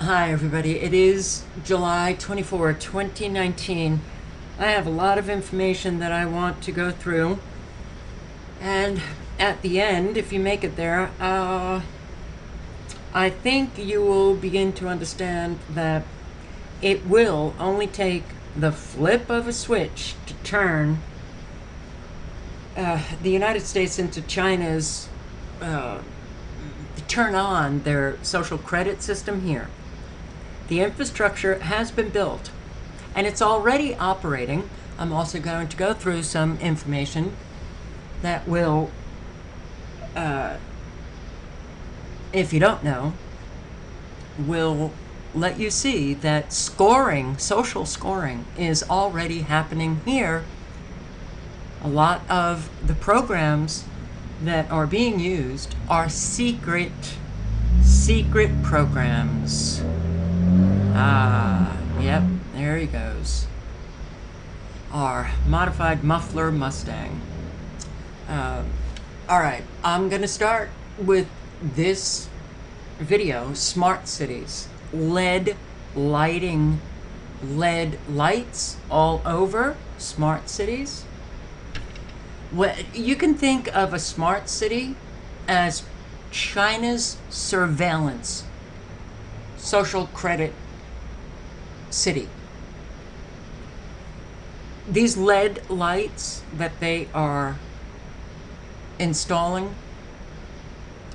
Hi, everybody. It is July 24, 2019. I have a lot of information that I want to go through. And at the end, if you make it there, I think you will begin to understand that it will only take the flip of a switch to turn the United States into China's, turn on their social credit system here. The infrastructure has been built and it's already operating. I'm also going to go through some information that will, if you don't know, will let you see that scoring, social scoring, is already happening here. A lot of the programs that are being used are secret programs. Yep, there he goes. Our modified muffler Mustang. All right, I'm gonna start with this video. Smart cities, LED lighting, LED lights all over smart cities. You can think of a smart city as China's surveillance social credit city. These LED lights that they are installing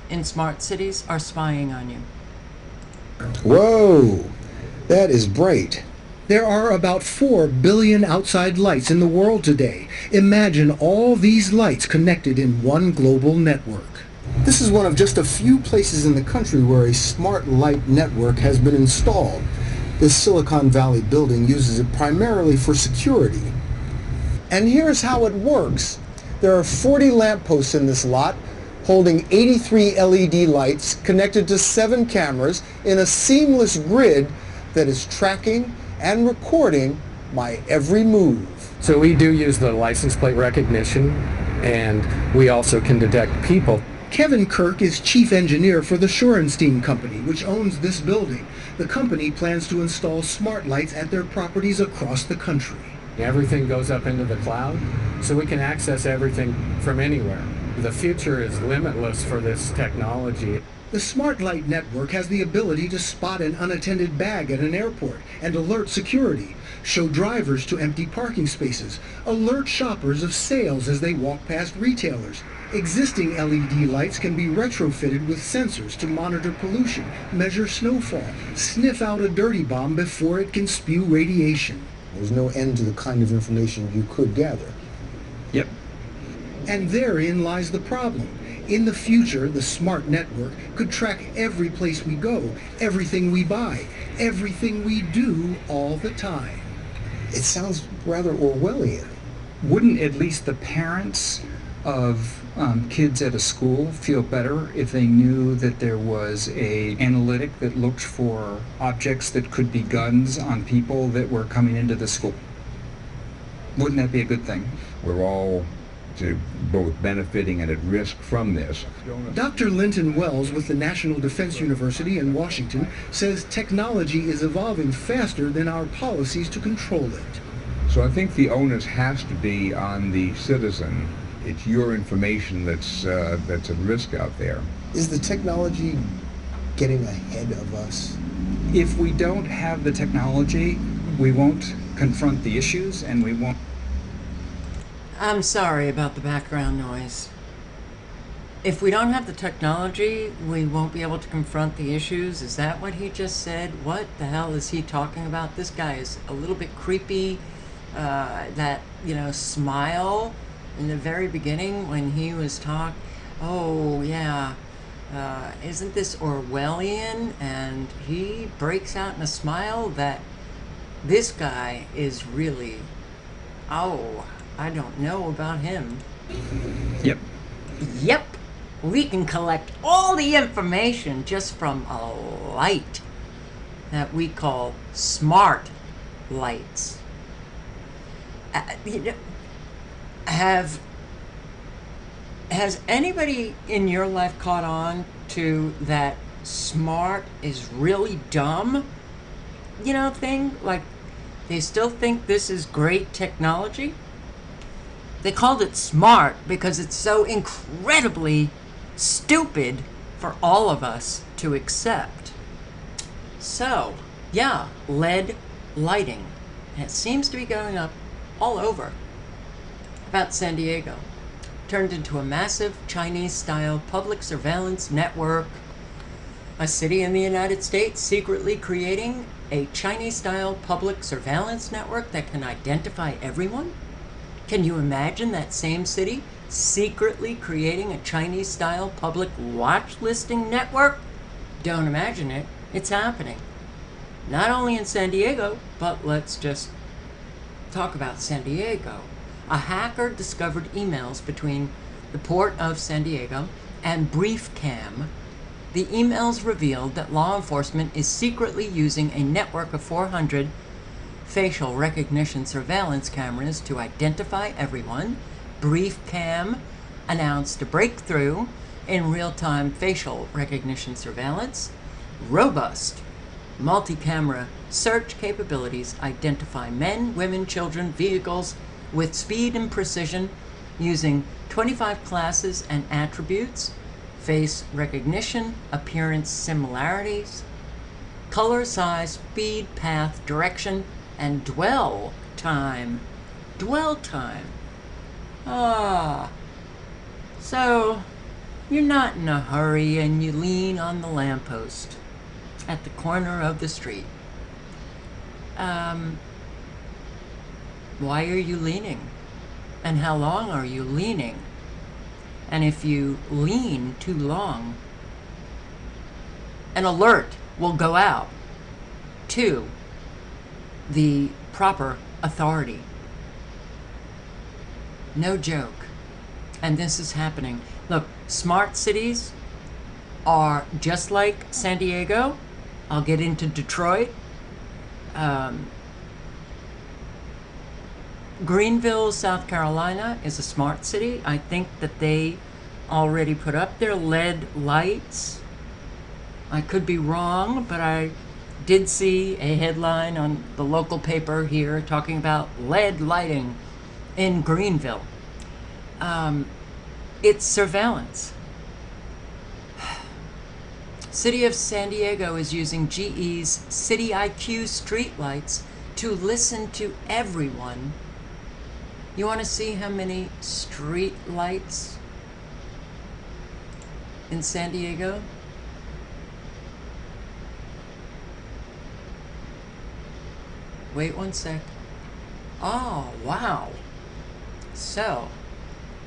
in smart cities are spying on you. Whoa, that is bright. There are about 4 billion outside lights in the world today. Imagine all these lights connected in one global network. This is one of just a few places in the country where a smart light network has been installed. This Silicon Valley building uses it primarily for security. And here's how it works. There are 40 lampposts in this lot, holding 83 LED lights connected to 7 cameras in a seamless grid that is tracking and recording my every move. So we do use the license plate recognition, and we also can detect people. Kevin Kirk is chief engineer for the Shorenstein Company, which owns this building. The company plans to install smart lights at their properties across the country. Everything goes up into the cloud, so we can access everything from anywhere. The future is limitless for this technology. The Smart Light Network has the ability to spot an unattended bag at an airport and alert security, show drivers to empty parking spaces, alert shoppers of sales as they walk past retailers. Existing LED lights can be retrofitted with sensors to monitor pollution, measure snowfall, sniff out a dirty bomb before it can spew radiation. There's no end to the kind of information you could gather. Yep. And therein lies the problem. In the future, the smart network could track every place we go, everything we buy, everything we do all the time. It sounds rather Orwellian. Wouldn't at least the parents of kids at a school feel better if they knew that there was a analytic that looked for objects that could be guns on people that were coming into the school? Wouldn't that be a good thing? We're all both benefiting and at risk from this. Dr. Linton Wells with the National Defense University in Washington says technology is evolving faster than our policies to control it. So I think the onus has to be on the citizen. It's your information that's at risk out there. Is the technology getting ahead of us? If we don't have the technology, we won't confront the issues, and we won't. I'm sorry about the background noise. If we don't have the technology, we won't be able to confront the issues. Is that what he just said? What the hell is he talking about? This guy is a little bit creepy. That, smile in the very beginning when he was oh yeah, isn't this Orwellian? And he breaks out in a smile. That this guy is really, I don't know about him. Yep. Yep, we can collect all the information just from a light that we call smart lights. Has anybody in your life caught on to that smart is really dumb, thing. Like, they still think this is great technology. They called it smart because it's so incredibly stupid for all of us to accept. So, yeah, LED lighting. And it seems to be going up all over. About San Diego. Turned into a massive Chinese-style public surveillance network. A city in the United States secretly creating a Chinese-style public surveillance network that can identify everyone? Can you imagine that same city secretly creating a Chinese-style public watch listing network? Don't imagine it. It's happening. Not only in San Diego, but let's just talk about San Diego. A hacker discovered emails between the Port of San Diego and BriefCam. The emails revealed that law enforcement is secretly using a network of 400 facial recognition surveillance cameras to identify everyone. BriefCam announced a breakthrough in real-time facial recognition surveillance. Robust multi-camera search capabilities identify men, women, children, vehicles with speed and precision using 25 classes and attributes, face recognition, appearance similarities, color, size, speed, path, direction, and dwell time. Dwell time. So you're not in a hurry and you lean on the lamppost at the corner of the street. Why are you leaning? And how long are you leaning? And if you lean too long, an alert will go out to the proper authority. No joke. And this is happening. Look, smart cities are just like San Diego. I'll get into Detroit. Greenville, South Carolina is a smart city. I think that they already put up their LED lights. I could be wrong, but I did see a headline on the local paper here talking about LED lighting in Greenville. It's surveillance. City of San Diego is using GE's City IQ streetlights to listen to everyone. You want to see how many street lights in San Diego? Wait one sec. Oh, wow. So,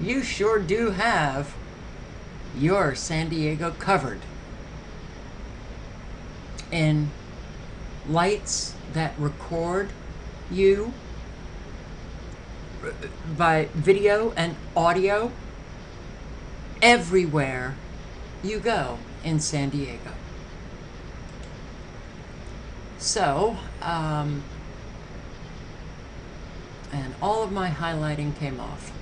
you sure do have your San Diego covered in lights that record you by video and audio everywhere you go in San Diego. So, and all of my highlighting came off.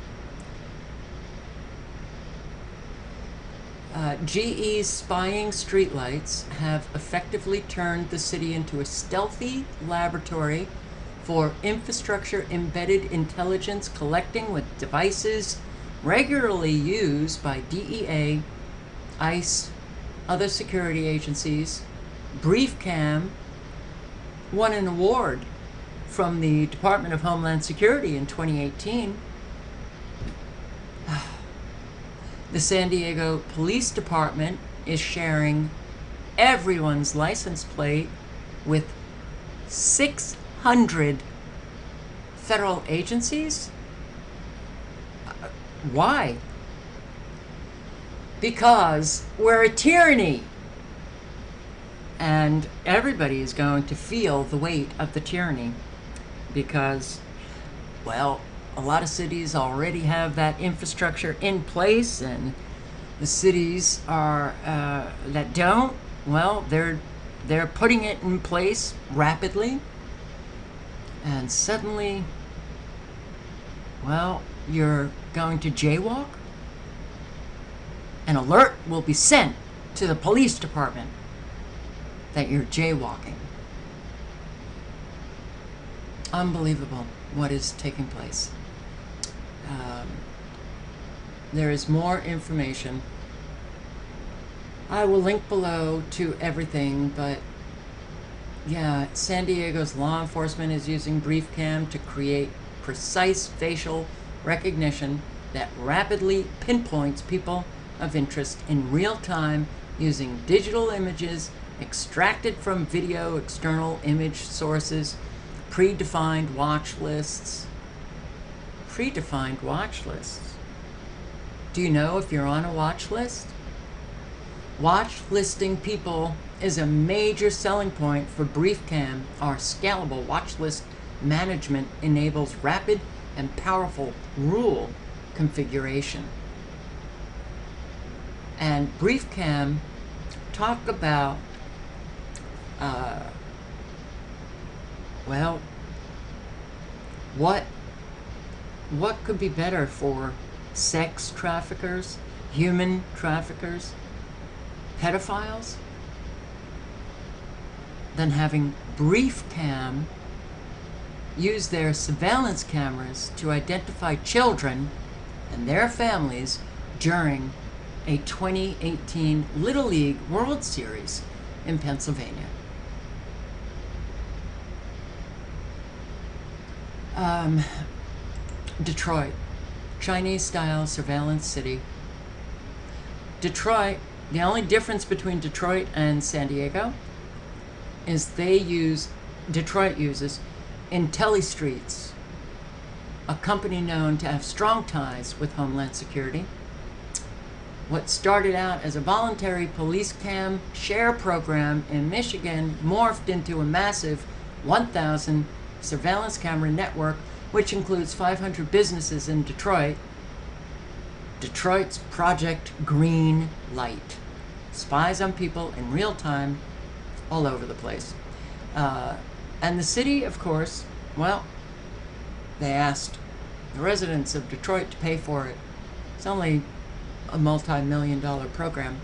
GE's spying streetlights have effectively turned the city into a stealthy laboratory for infrastructure embedded intelligence collecting with devices regularly used by DEA, ICE, other security agencies. BriefCam won an award from the Department of Homeland Security in 2018. The San Diego Police Department is sharing everyone's license plate with 600 federal agencies. Why? Because we're a tyranny. And everybody is going to feel the weight of the tyranny because, well, a lot of cities already have that infrastructure in place, and the cities are that don't, well, they're putting it in place rapidly, and suddenly, well, you're going to jaywalk. An alert will be sent to the police department. that you're jaywalking. Unbelievable what is taking place. There is more information. I will link below to everything, but yeah, San Diego's law enforcement is using BriefCam to create precise facial recognition that rapidly pinpoints people of interest in real time using digital images extracted from video external image sources, predefined watch lists. Predefined watch lists. Do you know if you're on a watch list? Watch listing people is a major selling point for BriefCam. Our scalable watch list management enables rapid and powerful rule configuration. And BriefCam talk about, well, what could be better for sex traffickers, human traffickers, pedophiles, than having BriefCam use their surveillance cameras to identify children and their families during a 2018 Little League World Series in Pennsylvania. Detroit, Chinese-style surveillance city. Detroit, the only difference between Detroit and San Diego is Detroit uses IntelliStreets, a company known to have strong ties with Homeland Security. What started out as a voluntary police cam share program in Michigan morphed into a massive 1,000 surveillance camera network, which includes 500 businesses in Detroit. Detroit's Project Green Light spies on people in real time all over the place. And the city, of course, well, they asked the residents of Detroit to pay for it. It's only a multi-million-dollar program.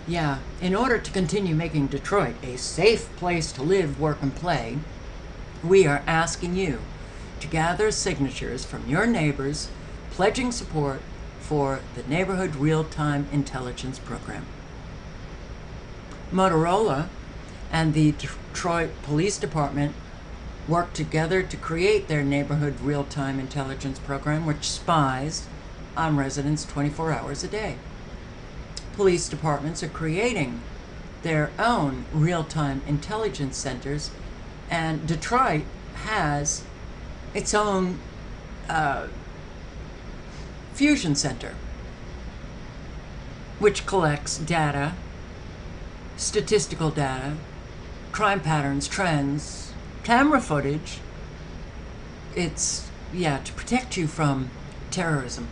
Yeah, in order to continue making Detroit a safe place to live, work, and play, we are asking you to gather signatures from your neighbors pledging support for the Neighborhood Real-Time Intelligence Program. Motorola and the Detroit Police Department worked together to create their Neighborhood Real-Time Intelligence Program, which spies on residents 24 hours a day. Police departments are creating their own real-time intelligence centers, and Detroit has its own fusion center, which collects data, statistical data, crime patterns, trends, camera footage. It's, to protect you from terrorism.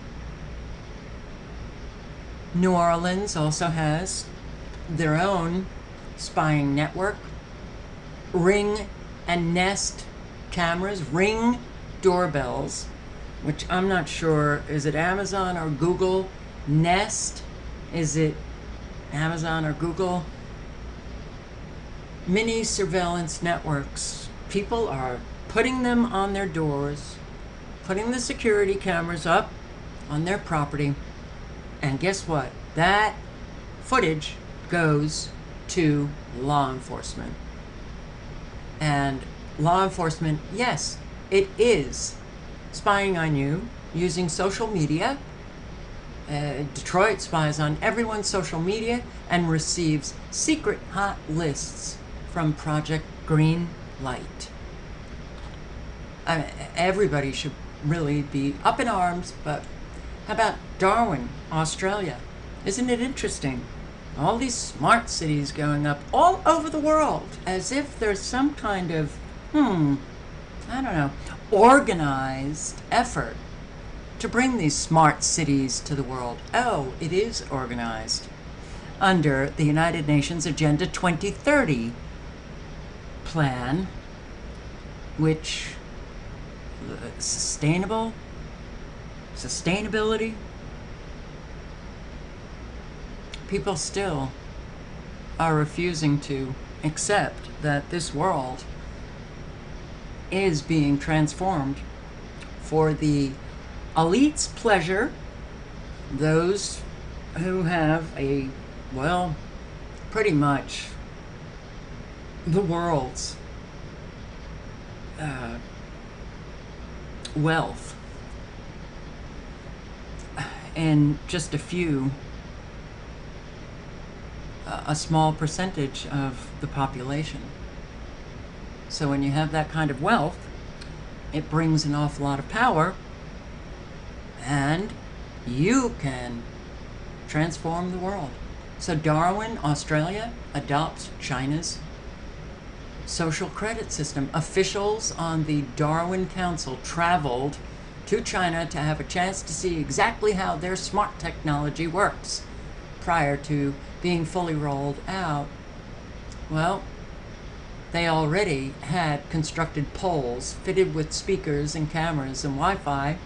New Orleans also has their own spying network, Ring and Nest cameras, Ring doorbells, which I'm not sure, is it Amazon or Google? Nest, is it Amazon or Google? Mini surveillance networks. People are putting them on their doors, putting the security cameras up on their property, and guess what? That footage goes to law enforcement. And law enforcement, yes, it is spying on you using social media. Detroit spies on everyone's social media and receives secret hot lists from Project Green Light. Everybody should really be up in arms, but how about Darwin, Australia? Isn't it interesting? All these smart cities going up all over the world, as if there's some kind of, organized effort to bring these smart cities to the world. Oh, it is organized under the United Nations Agenda 2030 plan, which sustainability, people still are refusing to accept that this world is being transformed for the elite's pleasure, those who have pretty much the world's wealth, and just a small percentage of the population. So when you have that kind of wealth, it brings an awful lot of power, and you can transform the world. So Darwin, Australia, adopts China's social credit system. Officials on the Darwin Council traveled to China to have a chance to see exactly how their smart technology works prior to being fully rolled out. Well, they already had constructed poles fitted with speakers and cameras and Wi-Fi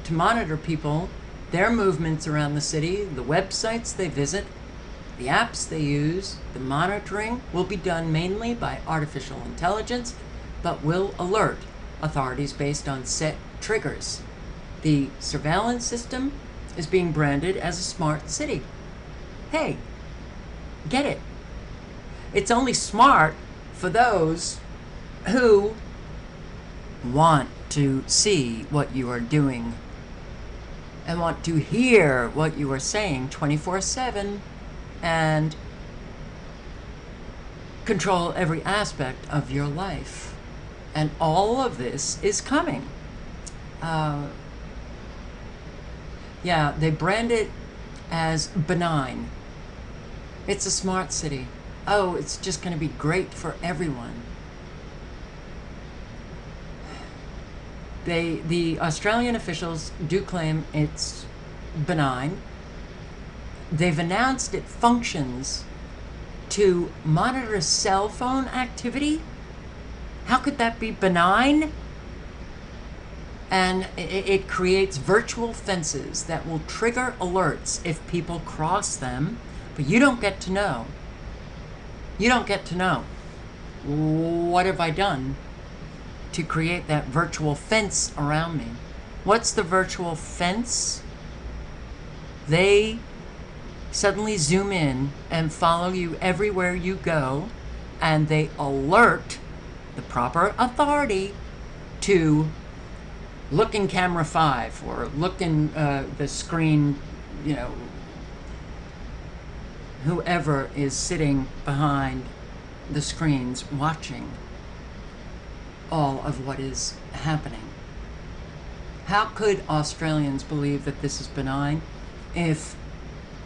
to monitor people, their movements around the city, the websites they visit, the apps they use. The monitoring will be done mainly by artificial intelligence, but will alert authorities based on set triggers. The surveillance system is being branded as a smart city. Hey, get it? It's only smart for those who want to see what you are doing and want to hear what you are saying 24/7 and control every aspect of your life. And all of this is coming. They brand it as benign. It's a smart city. Oh, it's just going to be great for everyone. The Australian officials do claim it's benign. They've announced it functions to monitor cell phone activity. How could that be benign? And it creates virtual fences that will trigger alerts if people cross them, but you don't get to know. You don't get to know. What have I done to create that virtual fence around me? What's the virtual fence? They suddenly zoom in and follow you everywhere you go, and they alert the proper authority to look in camera 5 or look in the screen, whoever is sitting behind the screens watching all of what is happening. How could Australians believe that this is benign if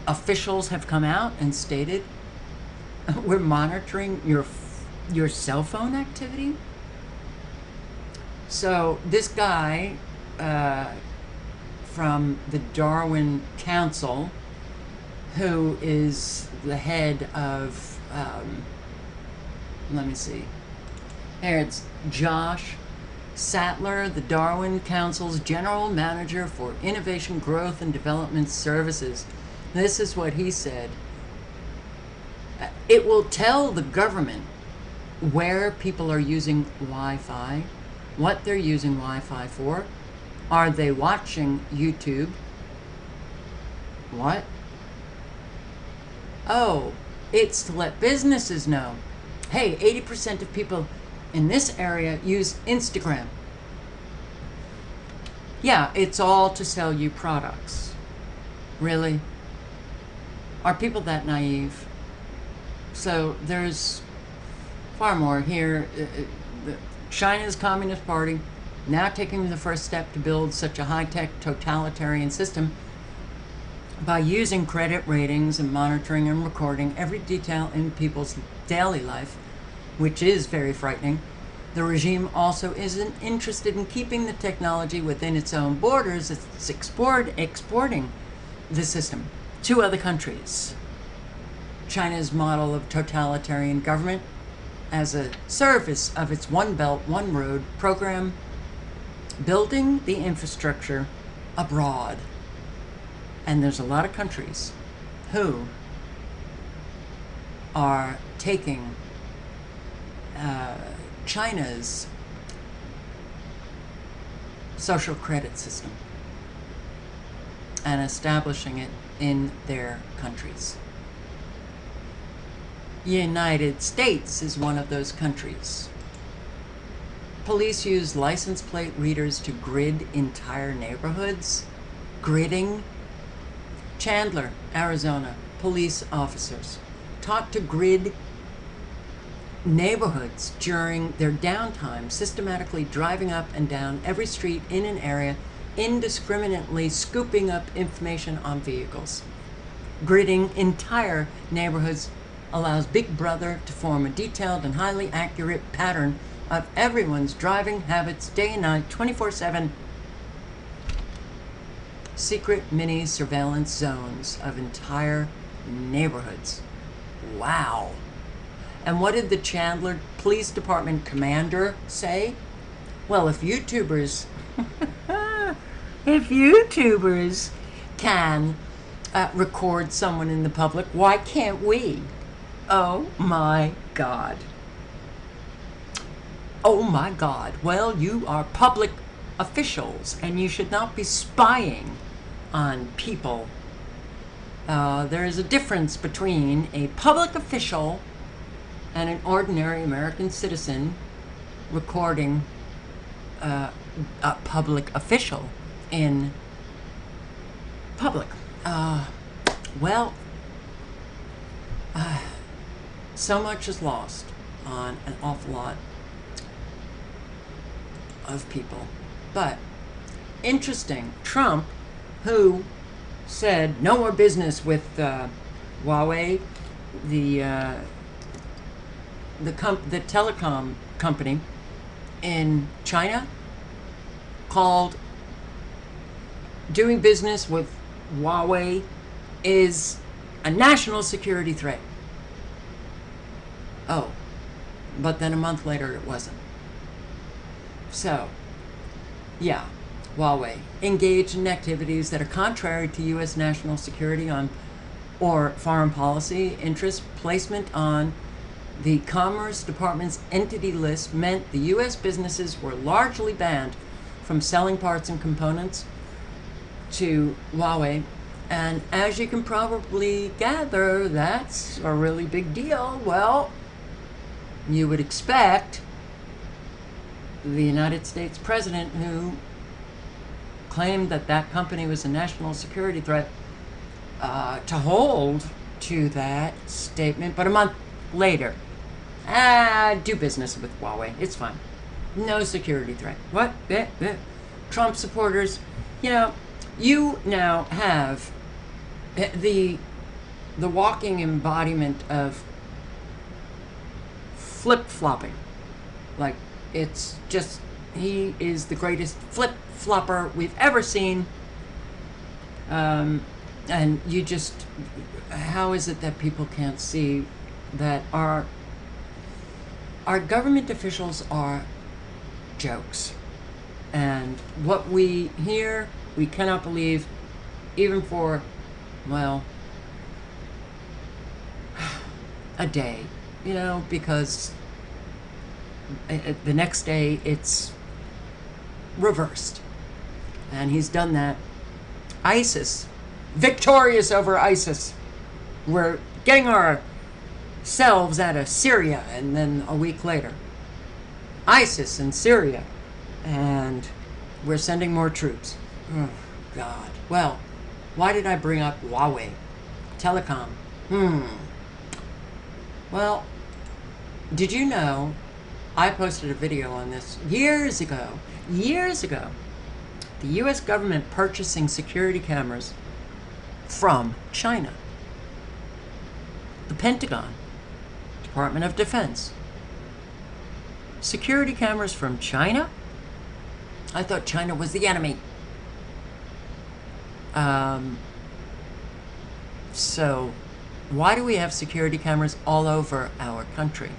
officials have come out and stated, we're monitoring your cell phone activity? So this guy from the Darwin Council, who is the head of, here it's Josh Sattler, the Darwin Council's General Manager for Innovation, Growth, and Development Services. This is what he said. It will tell the government where people are using Wi-Fi, what they're using Wi-Fi for. Are they watching YouTube? What? Oh, it's to let businesses know, hey, 80% of people in this area use Instagram. Yeah, it's all to sell you products. Really? Are people that naive? So there's far more here. China's Communist Party now taking the first step to build such a high-tech totalitarian system by using credit ratings and monitoring and recording every detail in people's daily life, which is very frightening. The regime also isn't interested in keeping the technology within its own borders. It's exporting the system to other countries. China's model of totalitarian government as a service of its One Belt, One Road program, building the infrastructure abroad. And there's a lot of countries who are taking China's social credit system and establishing it in their countries. United States is one of those countries. Police use license plate readers to grid entire neighborhoods. Gridding. Chandler, Arizona, police officers taught to grid neighborhoods during their downtime, systematically driving up and down every street in an area, indiscriminately scooping up information on vehicles. Gridding entire neighborhoods allows Big Brother to form a detailed and highly accurate pattern of everyone's driving habits day and night, 24/7. Secret mini surveillance zones of entire neighborhoods. Wow. And what did the Chandler Police Department commander say? Well, if YouTubers can record someone in the public, why can't we? Oh my God. Oh my God. Well, you are public officials and you should not be spying on people. There is a difference between a public official and an ordinary American citizen recording a public official in public. So much is lost on an awful lot of people. But interesting, Trump, who said no more business with Huawei, the telecom company in China, called doing business with Huawei is a national security threat. Oh, but then a month later it wasn't. So, yeah, Huawei engaged in activities that are contrary to U.S. national security or foreign policy interests. Placement on the Commerce Department's entity list meant the U.S. businesses were largely banned from selling parts and components to Huawei. And as you can probably gather, that's a really big deal. Well, you would expect the United States president, who claimed that that company was a national security threat, to hold to that statement. But a month later, do business with Huawei. It's fine. No security threat. What? Trump supporters, you now have the walking embodiment of flip-flopping. Like, it's just, he is the greatest flip-flopper we've ever seen. And you just, how is it that people can't see that our government officials are jokes? And what we hear, we cannot believe, even for, well, a day, because the next day it's reversed. And he's done that. ISIS, victorious over ISIS. We're getting ourselves out of Syria, and then a week later, ISIS in Syria, and we're sending more troops. Oh, God. Well, why did I bring up Huawei? Telecom. Well, did you know, I posted a video on this years ago, the U.S. government purchasing security cameras from China. The Pentagon, Department of Defense. Security cameras from China? I thought China was the enemy. So why do we have security cameras all over our country?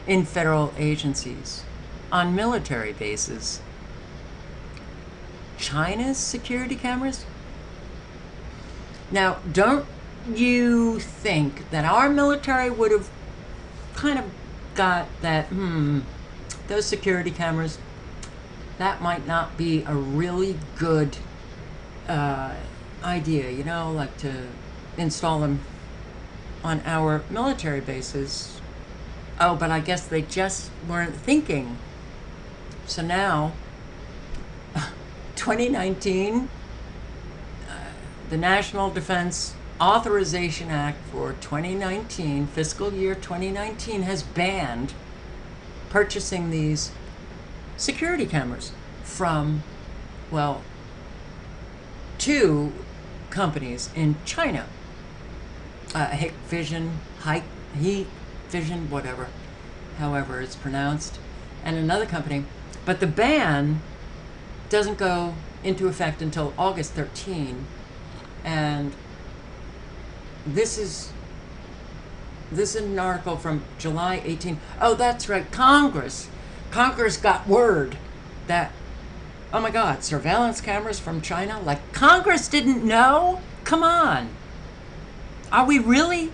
In federal agencies, on military bases. China's security cameras? Now, don't you think that our military would have kind of got that, those security cameras, that might not be a really good idea, you know, like to install them on our military bases. Oh, but I guess they just weren't thinking. So now, 2019, the National Defense Authorization Act for 2019, fiscal year 2019, has banned purchasing these security cameras from, well, 2 companies in China. Hikvision, whatever, however it's pronounced, and another company. But the ban doesn't go into effect until August 13, and this is an article from July 18. Oh, that's right, Congress got word that, oh my God, surveillance cameras from China? Like, Congress didn't know? Come on. Are we really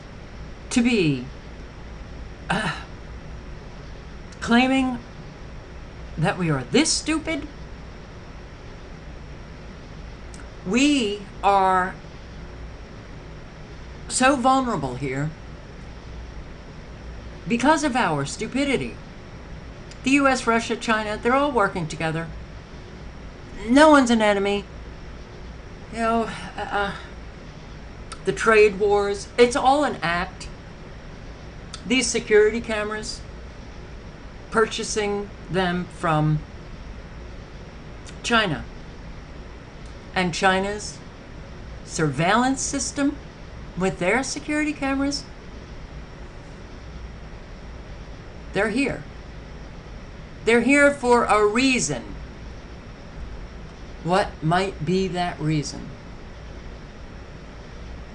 to be claiming that we are this stupid? We are so vulnerable here because of our stupidity. The US, Russia, China, they're all working together. No one's an enemy. You know, the trade wars, it's all an act. These security cameras, purchasing them from China, and China's surveillance system with their security cameras, they're here. They're here for a reason. What might be that reason?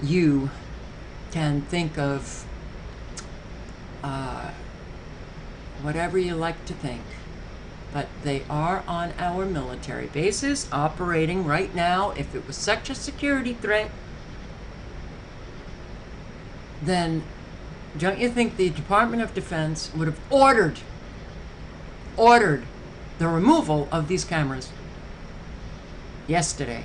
You can think of whatever you like to think, but they are on our military bases, operating right now. If it was such a security threat, then don't you think the Department of Defense would have ordered the removal of these cameras yesterday?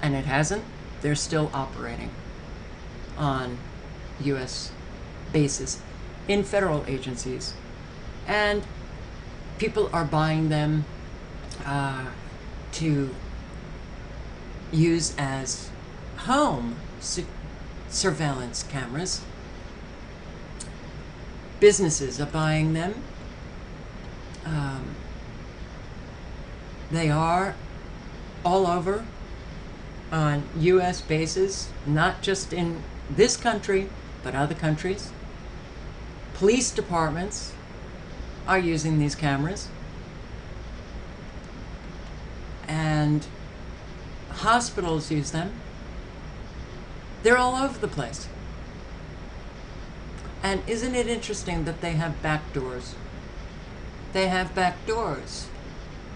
And it hasn't. They're still operating on U.S. bases in federal agencies, and people are buying them to use as home surveillance cameras. Businesses are buying them. They are all over on U.S. bases, not just in this country, but other countries. Police departments are using these cameras, and hospitals use them. They're all over the place. And isn't it interesting that they have back doors? They have back doors.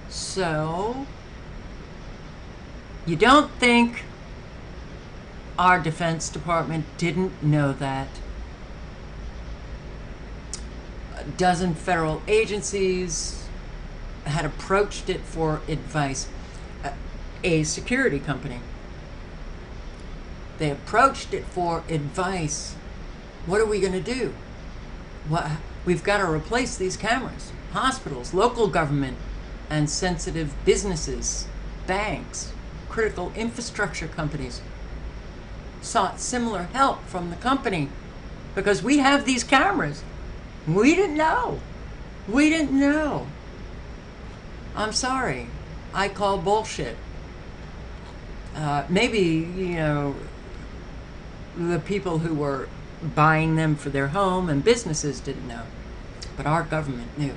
So, you don't think our Defense Department didn't know that? A dozen federal agencies had approached it for advice. A security company. They approached it for advice. What are we going to do? We've got to replace these cameras. Hospitals, local government, and sensitive businesses, banks, critical infrastructure companies sought similar help from the company because we have these cameras. We didn't know. We didn't know. I'm sorry. I call bullshit. Maybe, you know, the people who were buying them for their home and businesses didn't know, but our government knew.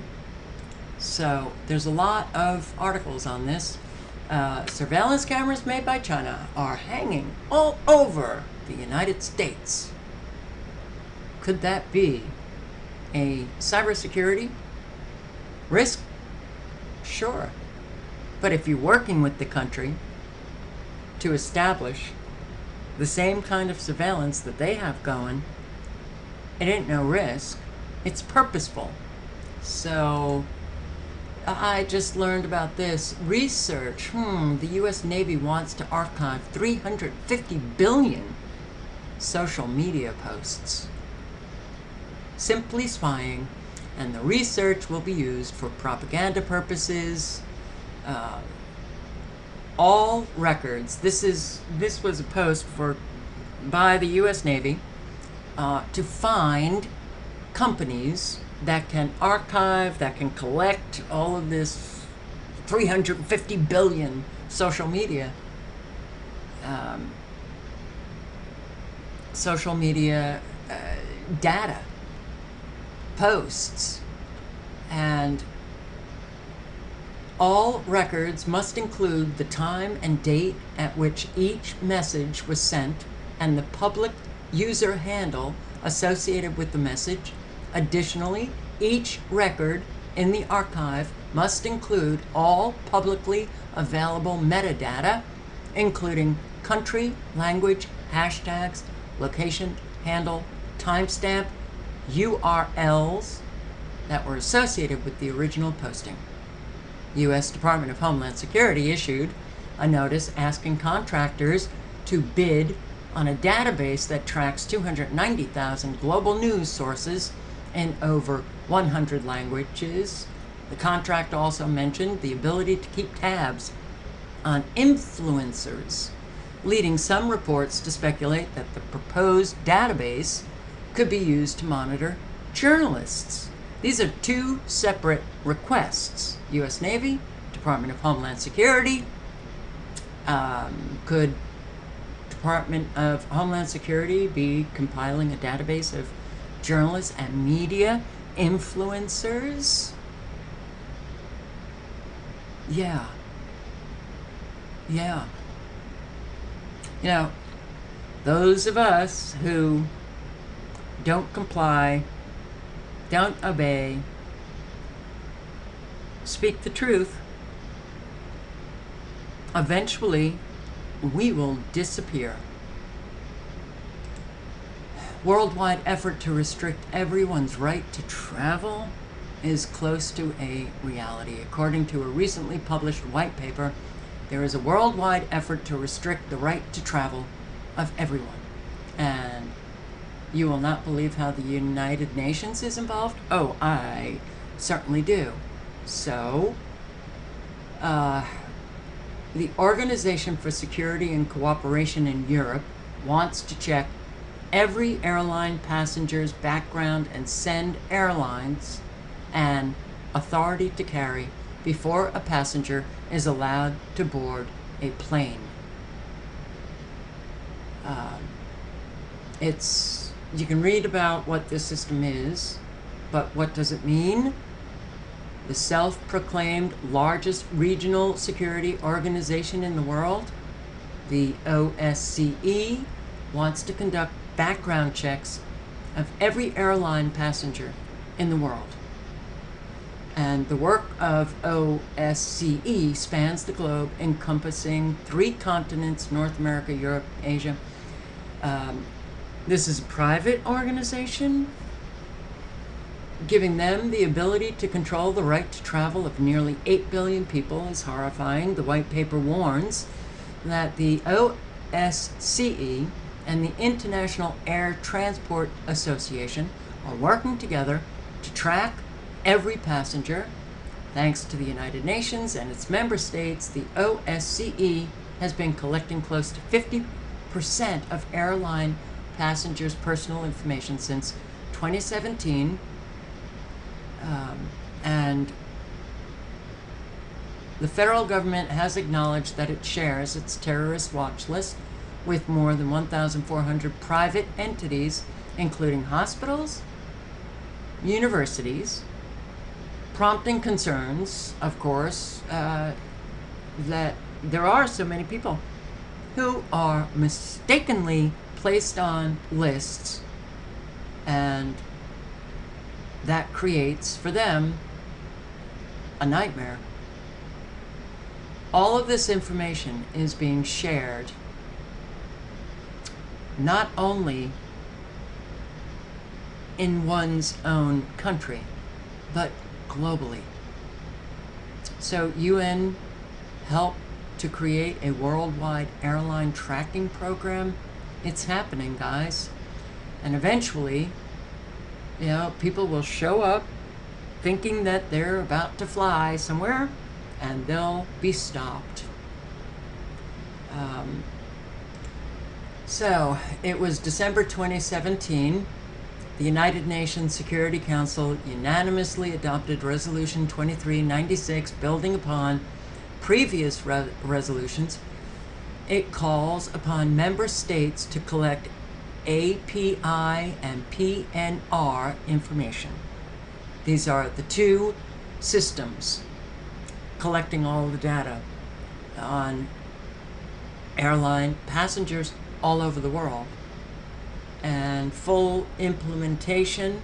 So there's a lot of articles on this. Surveillance cameras made by China are hanging all over the United States. Could that be a cybersecurity risk? Sure. But if you're working with the country to establish the same kind of surveillance that they have going. It ain't no risk. It's purposeful. So I just learned about this research. The U.S. Navy wants to archive 350 billion social media posts. Simply spying, and the research will be used for propaganda purposes. All records. This was a post by the U.S. Navy to find companies that can archive, that can collect all of this 350 billion social media data, posts, and all records must include the time and date at which each message was sent and the public user handle associated with the message. Additionally, each record in the archive must include all publicly available metadata, including country, language, hashtags, location, handle, timestamp, URLs that were associated with the original posting. U.S. Department of Homeland Security issued a notice asking contractors to bid on a database that tracks 290,000 global news sources in over 100 languages. The contract also mentioned the ability to keep tabs on influencers, leading some reports to speculate that the proposed database could be used to monitor journalists. These are two separate requests. U.S. Navy, Department of Homeland Security. Could Department of Homeland Security be compiling a database of journalists and media influencers? Yeah. You know, those of us who don't comply, don't obey, speak the truth, eventually we will disappear. Worldwide effort to restrict everyone's right to travel is close to a reality. According to a recently published white paper, there is a worldwide effort to restrict the right to travel of everyone. And you will not believe how the United Nations is involved? Oh, I certainly do. So, the Organization for Security and Cooperation in Europe wants to check every airline passenger's background and send airlines an authority to carry before a passenger is allowed to board a plane. You can read about what this system is, but what does it mean? The self-proclaimed largest regional security organization in the world, the OSCE, wants to conduct background checks of every airline passenger in the world. And the work of OSCE spans the globe, encompassing 3 continents: North America, Europe, Asia. This is a private organization. Giving them the ability to control the right to travel of nearly 8 billion people is horrifying. The white paper warns that the OSCE and the International Air Transport Association are working together to track every passenger. Thanks to the United Nations and its member states, the OSCE has been collecting close to 50% of airline passengers' personal information since 2017. And the federal government has acknowledged that it shares its terrorist watch list with more than 1,400 private entities, including hospitals, universities, prompting concerns, of course, that there are so many people who are mistakenly placed on lists, and that creates for them a nightmare. All of this information is being shared not only in one's own country, but globally. So UN helped to create a worldwide airline tracking program. It's happening, guys. And eventually, people will show up thinking that they're about to fly somewhere, and they'll be stopped. So it was December 2017. The United Nations Security Council unanimously adopted Resolution 2396, building upon previous resolutions. It calls upon member states to collect API and PNR information. These are the two systems collecting all the data on airline passengers all over the world. And full implementation,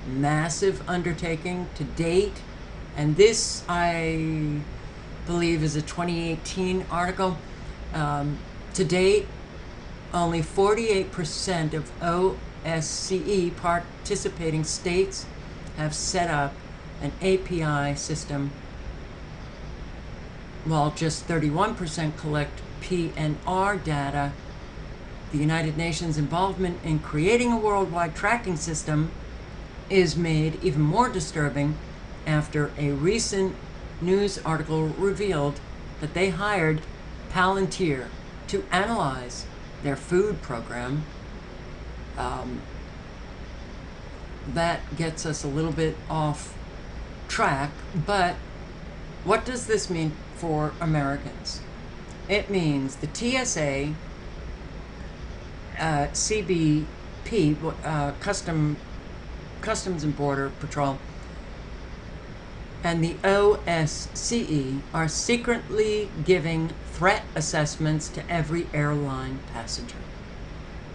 massive undertaking to date. And this, I believe, is a 2018 article. To date, only 48% of OSCE participating states have set up an API system, while just 31% collect PNR data. The United Nations' involvement in creating a worldwide tracking system is made even more disturbing after a recent news article revealed that they hired Palantir to analyze their food program. That gets us a little bit off track, but what does this mean for Americans? It means the TSA, CBP, Customs and Border Patrol, and the OSCE are secretly giving threat assessments to every airline passenger.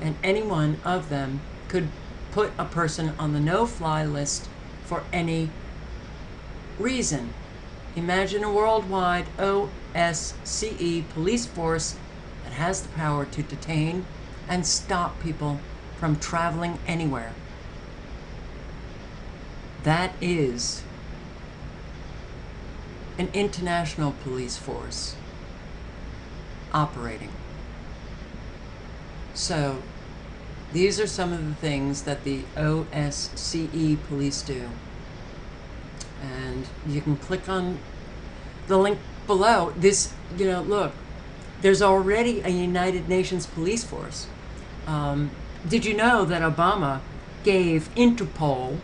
And any one of them could put a person on the no-fly list for any reason. Imagine a worldwide OSCE police force that has the power to detain and stop people from traveling anywhere. That is an international police force operating. So these are some of the things that the OSCE police do. And you can click on the link below. This, look, there's already a United Nations police force. Did you know that Obama gave Interpol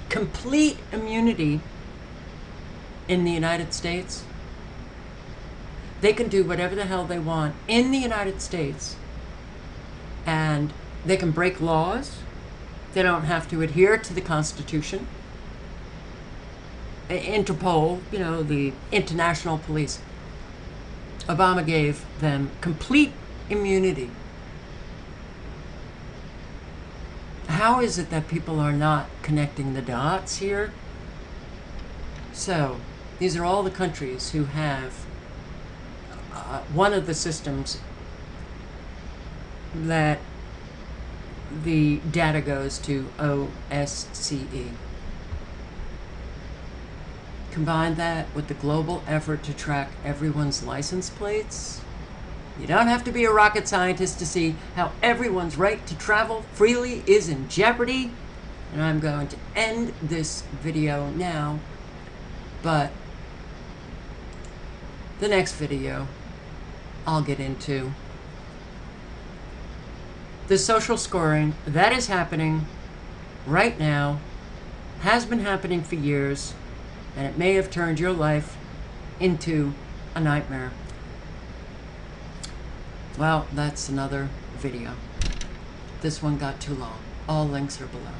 complete immunity in the United States? They can do whatever the hell they want in the United States, and they can break laws. They don't have to adhere to the Constitution. Interpol, the international police, Obama gave them complete immunity. How is it that people are not connecting the dots here? So, these are all the countries who have one of the systems that the data goes to OSCE. Combine that with the global effort to track everyone's license plates. You don't have to be a rocket scientist to see how everyone's right to travel freely is in jeopardy. And I'm going to end this video now, but the next video I'll get into the social scoring that is happening right now, has been happening for years, and it may have turned your life into a nightmare. Well, that's another video. This one got too long. All links are below.